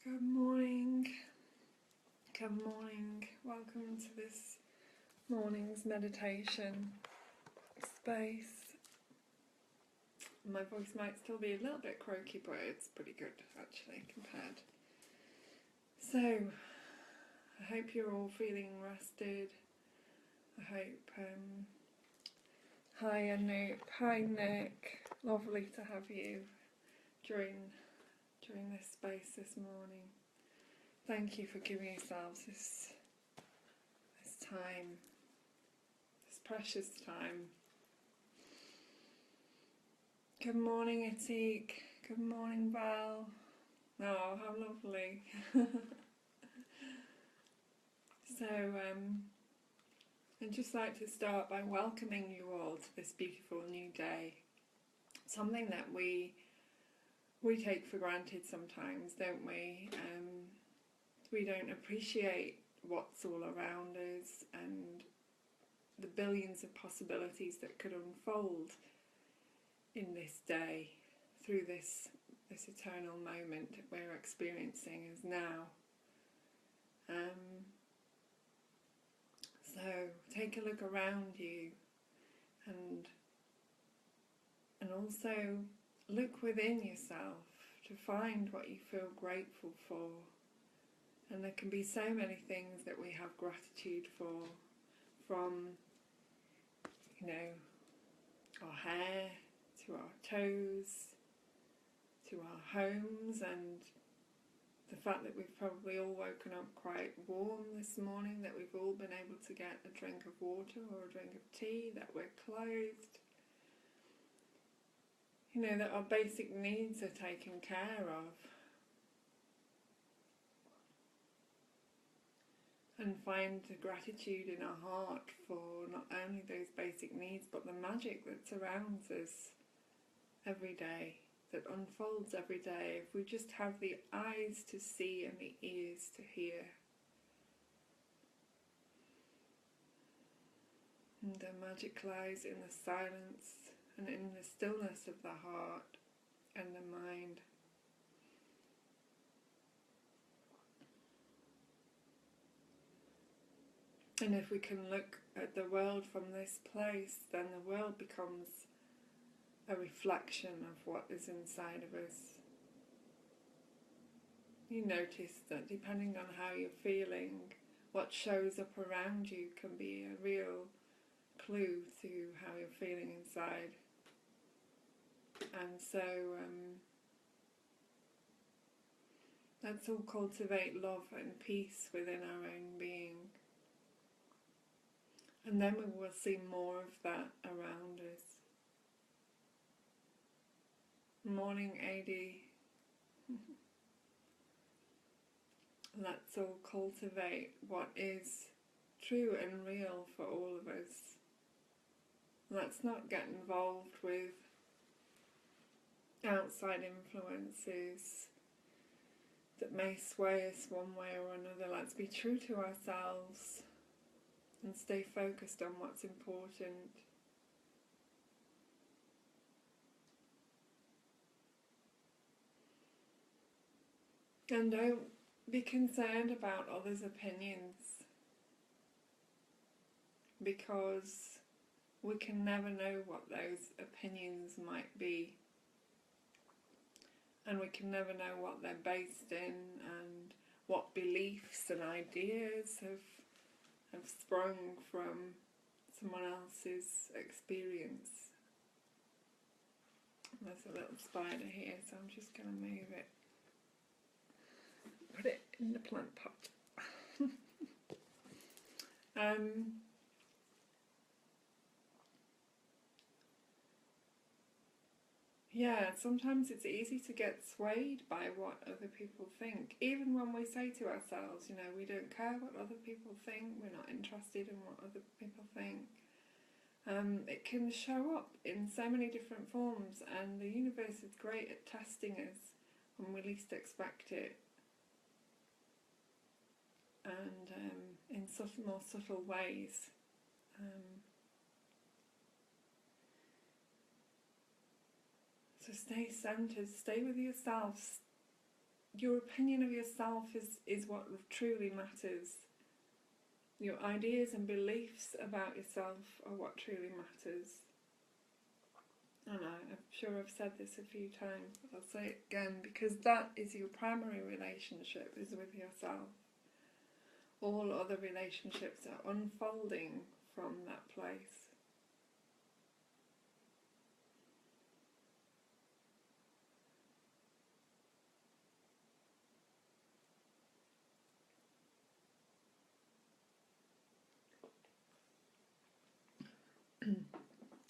Good morning. Good morning. Welcome to this morning's meditation space. My voice might still be a little bit croaky, but it's pretty good actually compared. So, I hope you're all feeling rested. I hope, hi Anoop, hi Nick, lovely to have you during this space this morning. Thank you for giving yourselves this time, this precious time. Good morning, Atik. Good morning, Val. Oh, how lovely. So, I'd just like to start by welcoming you all to this beautiful new day. Something that we take for granted sometimes, don't we? We don't appreciate what's all around us and the billions of possibilities that could unfold in this day through this eternal moment that we're experiencing as now. So take a look around you and also look within yourself to find what you feel grateful for. And there can be so many things that we have gratitude for, from, our hair, to our toes, to our homes, and the fact that we've probably all woken up quite warm this morning, that we've all been able to get a drink of water or a drink of tea, that we're clothed, that our basic needs are taken care of. And find the gratitude in our heart for not only those basic needs, but the magic that surrounds us every day, that unfolds every day, if we just have the eyes to see and the ears to hear. And the magic lies in the silence and in the stillness of the heart and the mind. And if we can look at the world from this place, then the world becomes a reflection of what is inside of us. You notice that depending on how you're feeling, what shows up around you can be a real clue to how you're feeling inside. And so let's all cultivate love and peace within our own being. And then we will see more of that around us. Morning, Adi. Let's all cultivate what is true and real for all of us. Let's not get involved with outside influences that may sway us one way or another. Let's be true to ourselves and stay focused on what's important. And don't be concerned about others' opinions, because we can never know what those opinions might be, and we can never know what they're based in and what beliefs and ideas have sprung from someone else's experience. There's a little spider here, so I'm just going to move it. Put it in the plant pot. Yeah, sometimes it's easy to get swayed by what other people think. Even when we say to ourselves, we don't care what other people think, we're not interested in what other people think. It can show up in so many different forms, and the universe is great at testing us when we least expect it. And in more subtle ways. So stay centered, stay with yourself, your opinion of yourself is what truly matters. Your ideas and beliefs about yourself are what truly matters. I know, I'm sure I've said this a few times, but I'll say it again, because that is your primary relationship, is with yourself. All other relationships are unfolding from that place.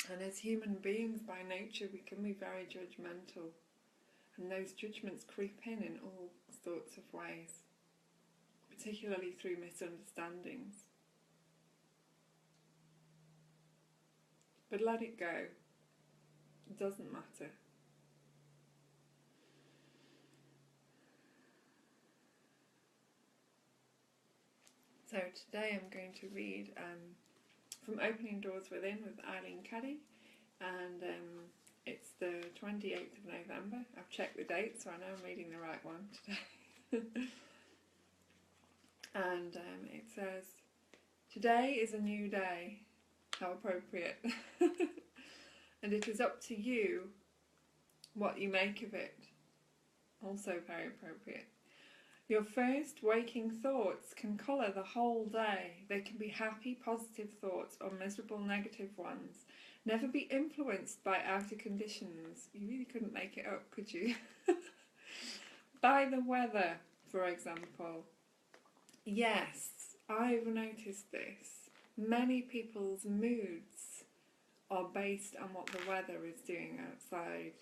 And as human beings by nature, we can be very judgmental, and those judgments creep in all sorts of ways, particularly through misunderstandings. But let it go. It doesn't matter. So today I'm going to read from Opening Doors Within with Eileen Caddy, and it's the 28th of November. I've checked the date, so I know I'm reading the right one today. And it says, "Today is a new day." How appropriate. And it is up to you what you make of it. Also very appropriate. Your first waking thoughts can colour the whole day. They can be happy, positive thoughts or miserable, negative ones. Never be influenced by outer conditions. You really couldn't make it up, could you? By the weather, for example. Yes, I've noticed this. Many people's moods are based on what the weather is doing outside.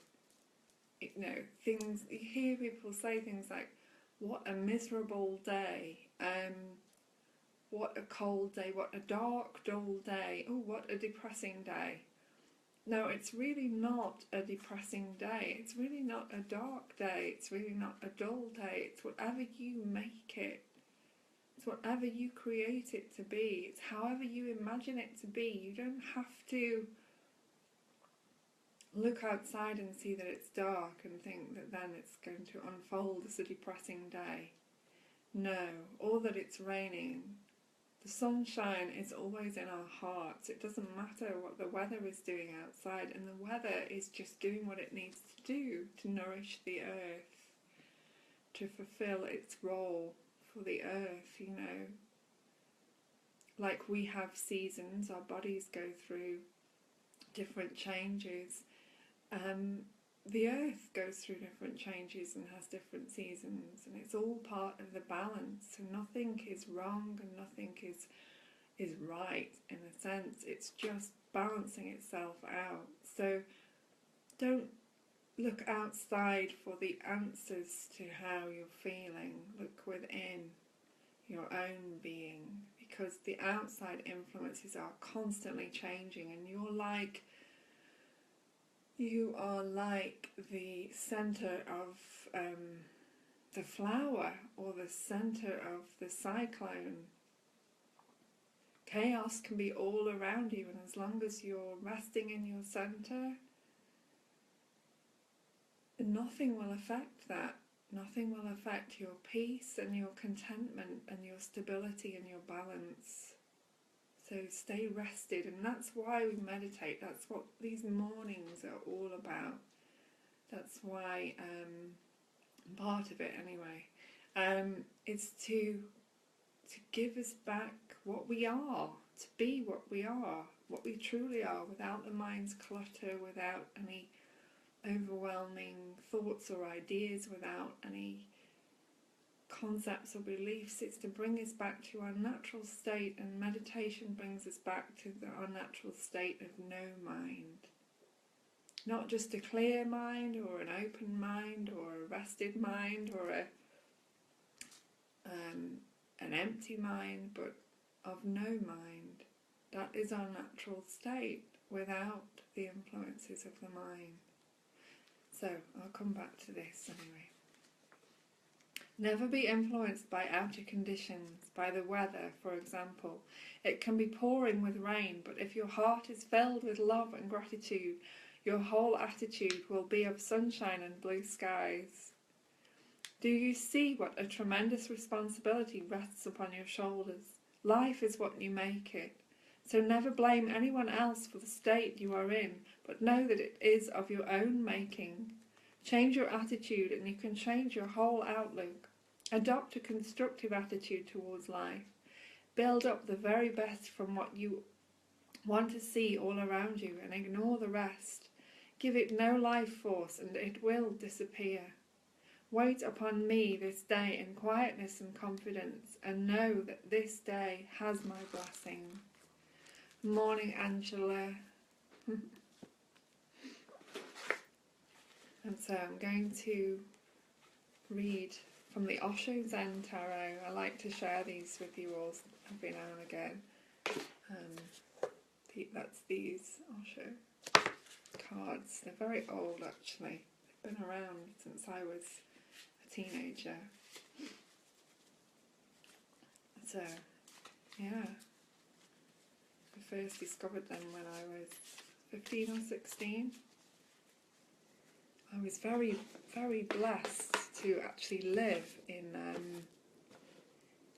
You know, things, you hear people say things like, what a miserable day, what a cold day, what a dark, dull day, oh, what a depressing day. No, it's really not a depressing day, it's really not a dark day, it's really not a dull day, it's whatever you make it. It's whatever you create it to be, it's however you imagine it to be. You don't have to look outside and see that it's dark and think that then it's going to unfold as a depressing day. No, or that it's raining. The sunshine is always in our hearts. It doesn't matter what the weather is doing outside, and the weather is just doing what it needs to do to nourish the earth, to fulfill its role for the earth, you know. Like we have seasons, our bodies go through different changes. The earth goes through different changes and has different seasons, and it's all part of the balance. So nothing is wrong and nothing is right in a sense. It's just balancing itself out. So don't look outside for the answers to how you're feeling. Look within your own being, because the outside influences are constantly changing, and you are like the centre of the flower, or the centre of the cyclone. Chaos can be all around you, and as long as you're resting in your centre, nothing will affect that. Nothing will affect your peace and your contentment and your stability and your balance. So stay rested, and that's why we meditate. That's what these mornings are all about. That's why, part of it anyway, is to give us back what we are, to be what we are, what we truly are, without the mind's clutter, without any overwhelming thoughts or ideas, without any concepts or beliefs. It's to bring us back to our natural state, and meditation brings us back to our natural state of no mind. Not just a clear mind or an open mind or a rested mind or an empty mind, but of no mind. That is our natural state without the influences of the mind. So I'll come back to this anyway. Never be influenced by outer conditions, by the weather, for example. It can be pouring with rain, but if your heart is filled with love and gratitude, your whole attitude will be of sunshine and blue skies. Do you see what a tremendous responsibility rests upon your shoulders? Life is what you make it. So never blame anyone else for the state you are in, but know that it is of your own making. Change your attitude and you can change your whole outlook. Adopt a constructive attitude towards life. Build up the very best from what you want to see all around you and ignore the rest. Give it no life force and it will disappear. Wait upon me this day in quietness and confidence, and know that this day has my blessing. Morning, Angela. And so I'm going to read from the Osho Zen Tarot. I like to share these with you all every now and again. That's these Osho cards. They're very old actually. They've been around since I was a teenager. So, yeah. I first discovered them when I was 15 or 16. I was very, very blessed to actually live in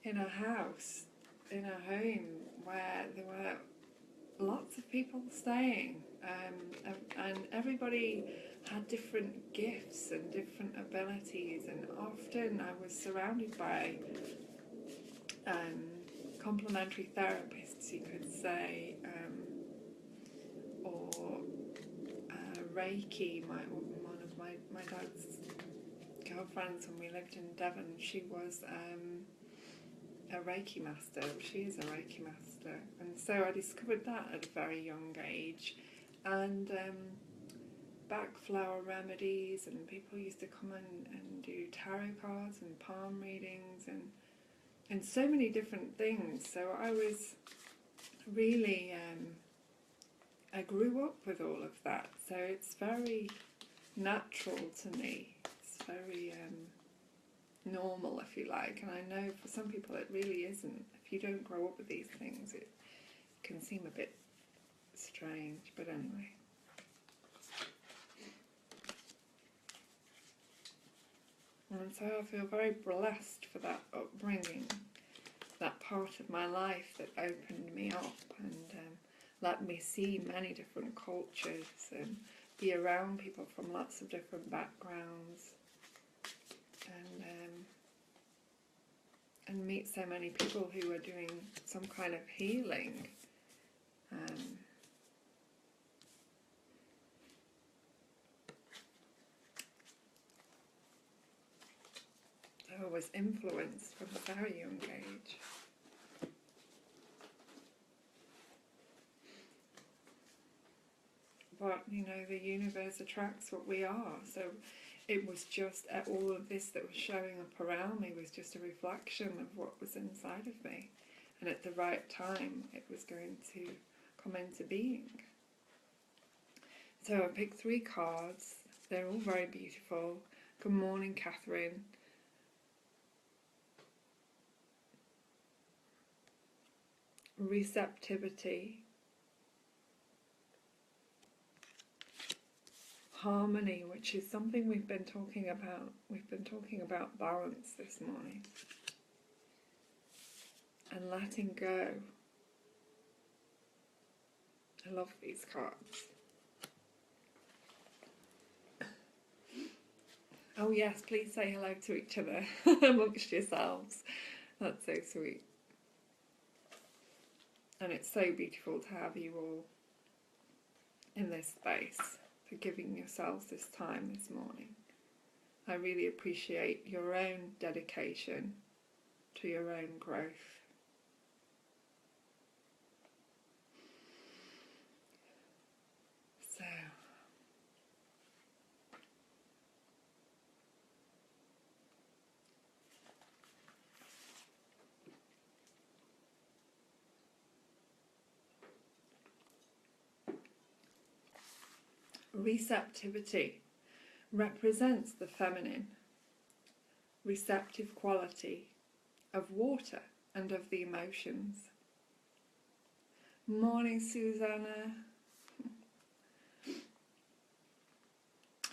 a house, in a home where there were lots of people staying, and everybody had different gifts and different abilities, and often I was surrounded by complementary therapists, you could say, or Reiki. One of my dad's girlfriends when we lived in Devon, she was a Reiki master. She is a Reiki master, and so I discovered that at a very young age. And back flower remedies, and people used to come and do tarot cards and palm readings and so many different things. So I was really I grew up with all of that, so it's very natural to me. It's very normal, if you like, and I know for some people it really isn't. If you don't grow up with these things, it can seem a bit strange, but anyway. And so I feel very blessed for that upbringing, that part of my life that opened me up and let me see many different cultures and be around people from lots of different backgrounds, and meet so many people who are doing some kind of healing. I was influenced from a very young age. But, you know, the universe attracts what we are. So it was just all of this that was showing up around me was just a reflection of what was inside of me. And at the right time, it was going to come into being. So I picked 3 cards. They're all very beautiful. Good morning, Catherine. Receptivity. Harmony, which is something we've been talking about. We've been talking about balance this morning. And letting go. I love these cards. Oh yes, please say hello to each other amongst yourselves. That's so sweet. And it's so beautiful to have you all in this space, for giving yourselves this time this morning. I really appreciate your own dedication to your own growth. So, receptivity represents the feminine, receptive quality of water and of the emotions. Morning, Susanna.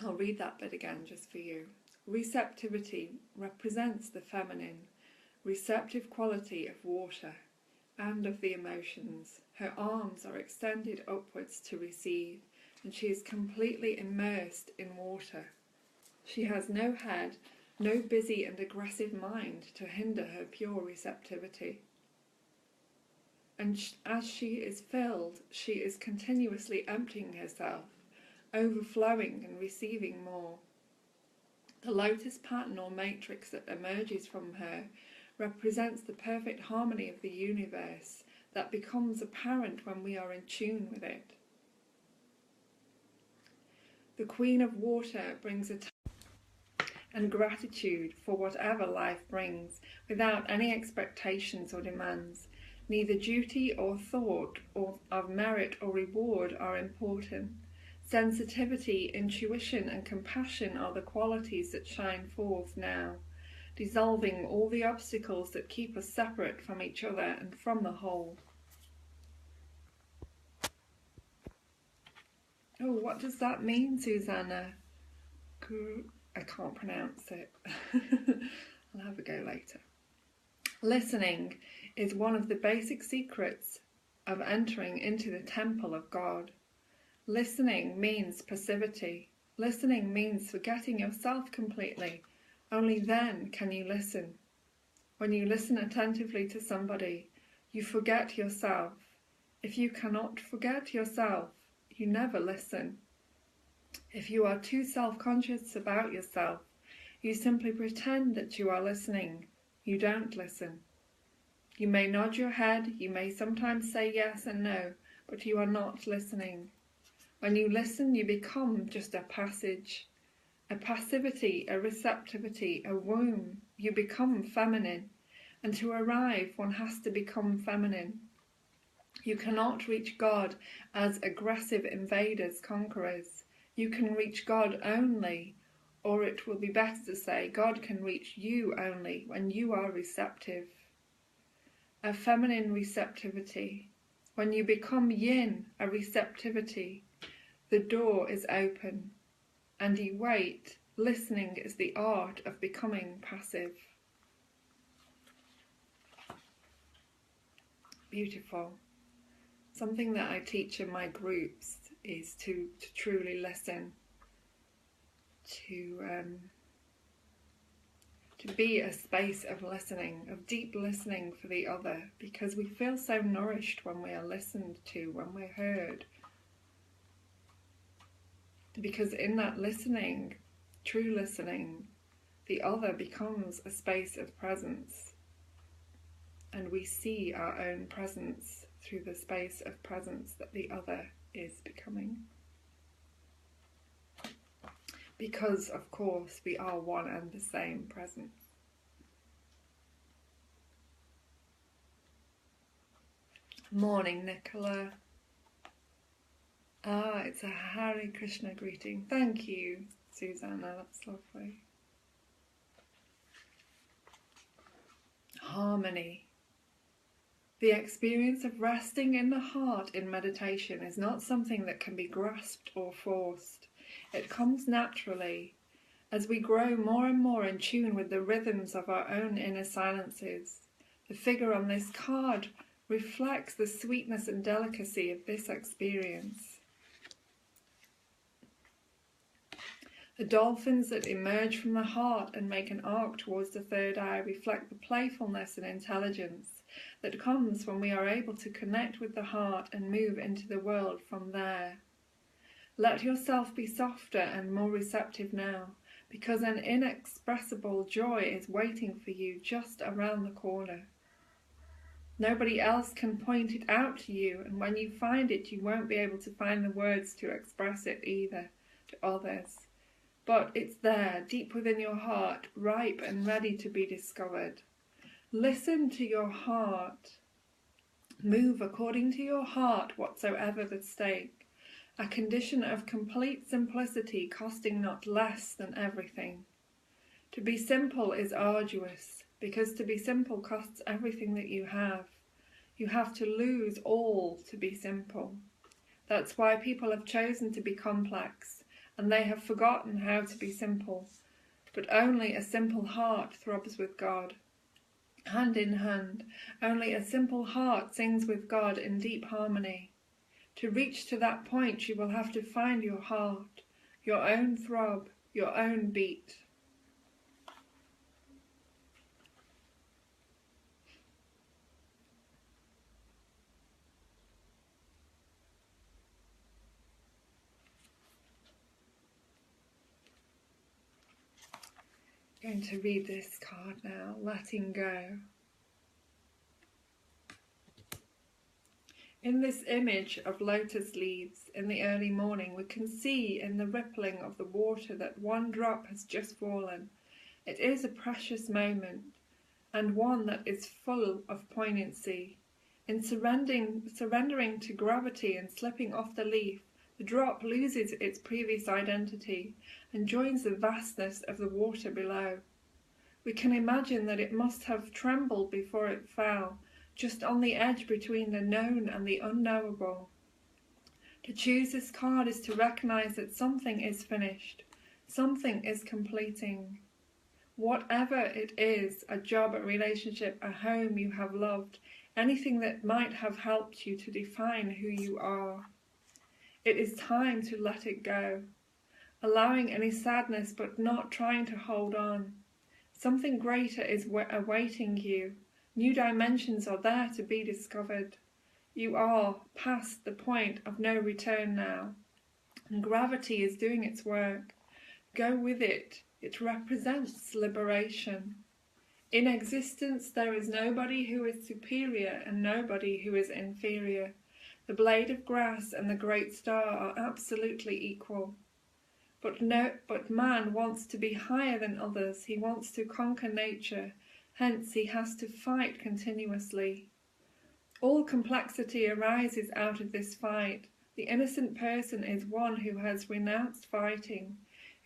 I'll read that bit again just for you. Receptivity represents the feminine, receptive quality of water and of the emotions. Her arms are extended upwards to receive, and she is completely immersed in water. She has no head, no busy and aggressive mind to hinder her pure receptivity. And as she is filled, she is continuously emptying herself, overflowing and receiving more. The lotus pattern or matrix that emerges from her represents the perfect harmony of the universe that becomes apparent when we are in tune with it. The Queen of Water brings a and gratitude for whatever life brings, without any expectations or demands. Neither duty or thought of merit or reward are important. Sensitivity, intuition and compassion are the qualities that shine forth now, dissolving all the obstacles that keep us separate from each other and from the whole. Oh, what does that mean, Susanna? I can't pronounce it. I'll have a go later. Listening is one of the basic secrets of entering into the temple of God. Listening means passivity. Listening means forgetting yourself completely. Only then can you listen. When you listen attentively to somebody, you forget yourself. If you cannot forget yourself, you never listen. If you are too self-conscious about yourself, you simply pretend that you are listening. You don't listen. You may nod your head, you may sometimes say yes and no, but you are not listening. When you listen, you become just a passage, a passivity, a receptivity, a womb. You become feminine, and to arrive, one has to become feminine. You cannot reach God as aggressive invaders, conquerors. You can reach God only, or it will be better to say, God can reach you only when you are receptive. A feminine receptivity. When you become yin, a receptivity, the door is open, and you wait. Listening is the art of becoming passive. Beautiful. Something that I teach in my groups is to truly listen, to be a space of listening, of deep listening for the other, because we feel so nourished when we are listened to, when we're heard. Because in that listening, true listening, the other becomes a space of presence, and we see our own presence through the space of presence that the other is becoming. Because, of course, we are one and the same presence. Morning, Nicola. Ah, it's a Hare Krishna greeting. Thank you, Susanna, that's lovely. Harmony. The experience of resting in the heart in meditation is not something that can be grasped or forced. It comes naturally as we grow more and more in tune with the rhythms of our own inner silences. The figure on this card reflects the sweetness and delicacy of this experience. The dolphins that emerge from the heart and make an arc towards the third eye reflect the playfulness and intelligence that comes when we are able to connect with the heart and move into the world from there. Let yourself be softer and more receptive now, because an inexpressible joy is waiting for you just around the corner. Nobody else can point it out to you, and when you find it, you won't be able to find the words to express it either to others. But it's there, deep within your heart, ripe and ready to be discovered. Listen to your heart. Move according to your heart, whatsoever the stake. A condition of complete simplicity costing not less than everything. To be simple is arduous, because to be simple costs everything that you have. You have to lose all to be simple. That's why people have chosen to be complex, and they have forgotten how to be simple. but only a simple heart throbs with God. Hand in hand, only a simple heart sings with God in deep harmony. To reach to that point, you will have to find your heart, your own throb, your own beat. I'm going to read this card now, letting go. In this image of lotus leaves in the early morning, we can see in the rippling of the water that one drop has just fallen. It is a precious moment, and one that is full of poignancy. In surrendering to gravity and slipping off the leaf, the drop loses its previous identity and joins the vastness of the water below. We can imagine that it must have trembled before it fell, just on the edge between the known and the unknowable. To choose this card is to recognize that something is finished, something is completing. Whatever it is, a job, a relationship, a home you have loved, anything that might have helped you to define who you are. It is time to let it go, allowing any sadness but not trying to hold on. Something greater is awaiting you. New dimensions are there to be discovered. You are past the point of no return now, and gravity is doing its work. Go with it. It represents liberation. In existence, there is nobody who is superior and nobody who is inferior. The blade of grass and the great star are absolutely equal. But man wants to be higher than others. He wants to conquer nature. Hence, he has to fight continuously. All complexity arises out of this fight. The innocent person is one who has renounced fighting,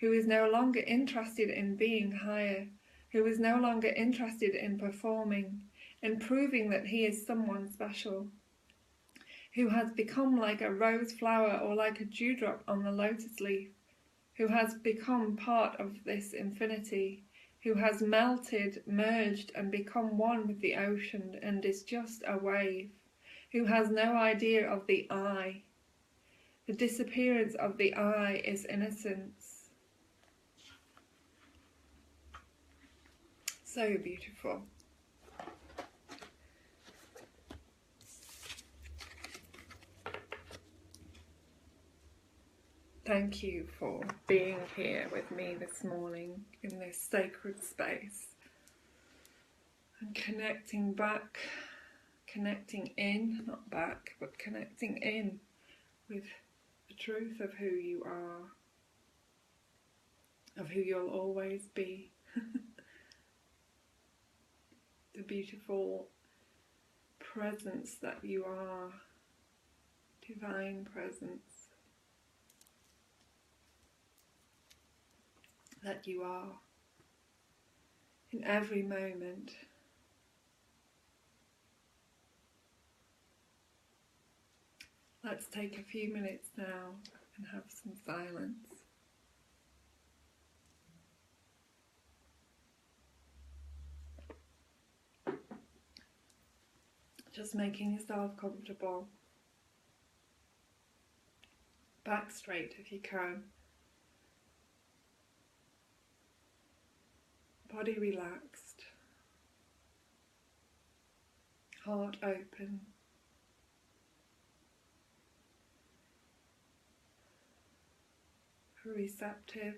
who is no longer interested in being higher, who is no longer interested in performing, in proving that he is someone special, who has become like a rose flower or like a dewdrop on the lotus leaf, who has become part of this infinity, who has melted, merged and become one with the ocean and is just a wave, who has no idea of the I. The disappearance of the I is innocence. So beautiful. Thank you for being here with me this morning in this sacred space and connecting back, connecting in, not back, but connecting in with the truth of who you are, of who you'll always be, the beautiful presence that you are, divine presence that you are in every moment. Let's take a few minutes now and have some silence. Just making yourself comfortable. Back straight if you can. Body relaxed. Heart open. Receptive.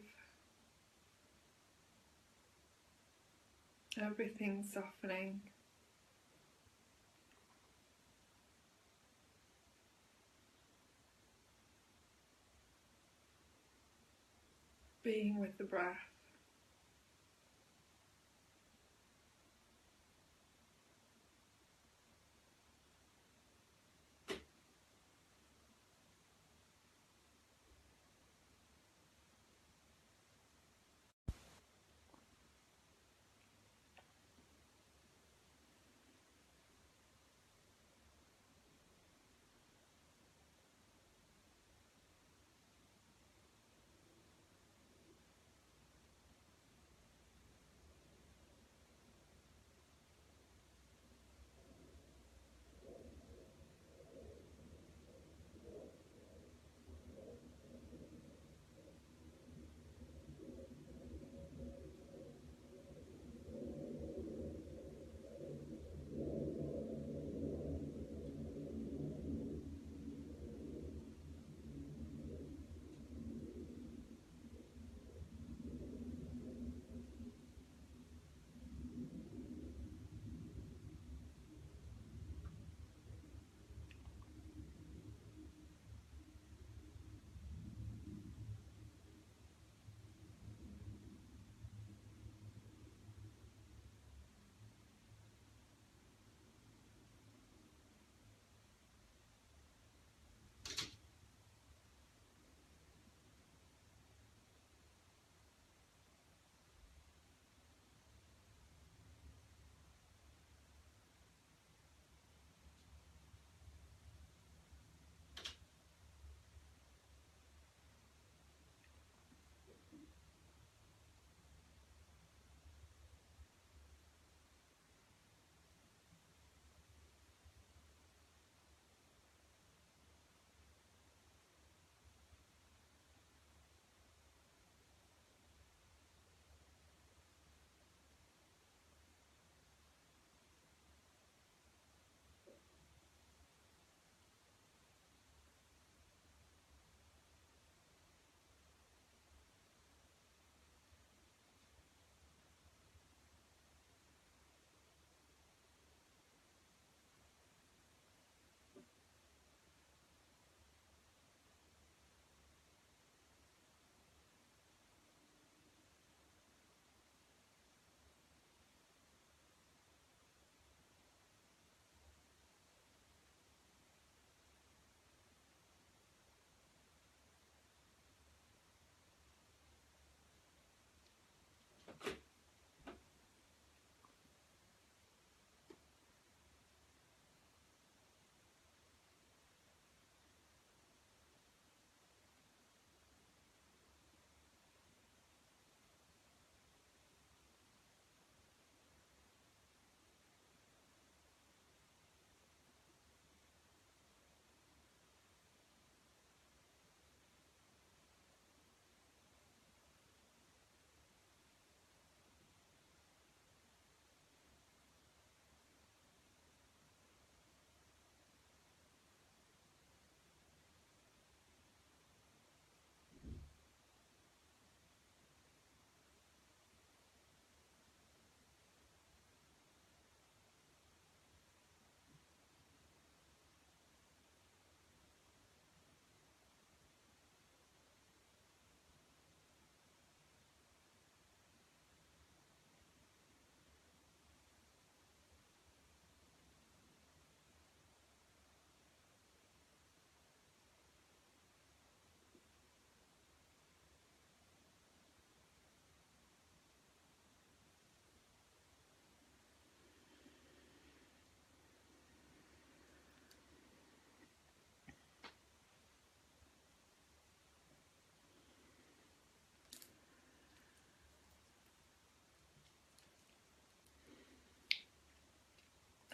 Everything softening. Being with the breath.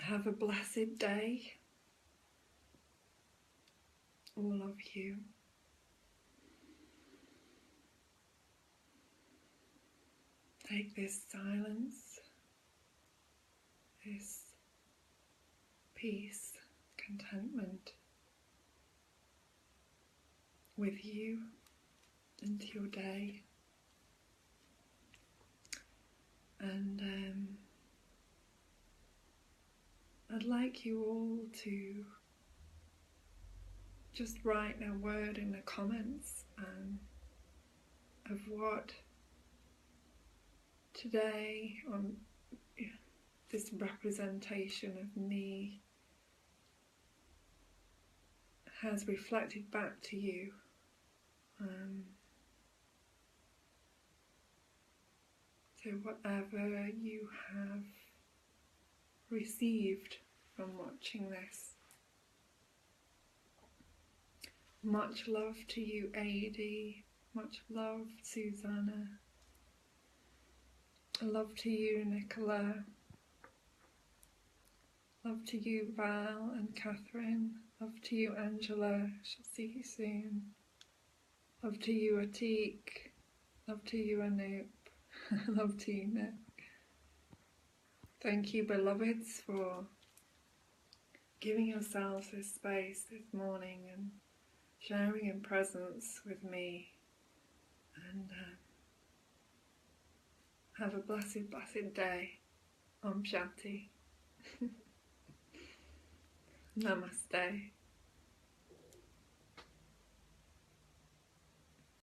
Have a blessed day, all of you. Take this silence, this peace, contentment with you into your day, and I'd like you all to just write a word in the comments of what today, this representation of me, has reflected back to you. So whatever you have received from watching this. Much love to you, Adi. Much love, Susanna. Love to you, Nicola. Love to you, Val and Catherine. Love to you, Angela. Shall see you soon. Love to you, Atik. Love to you, Anoop. Love to you, Nick. Thank you, beloveds, for giving yourselves this space this morning and sharing in presence with me. And have a blessed, blessed day. Om Shanti. Namaste.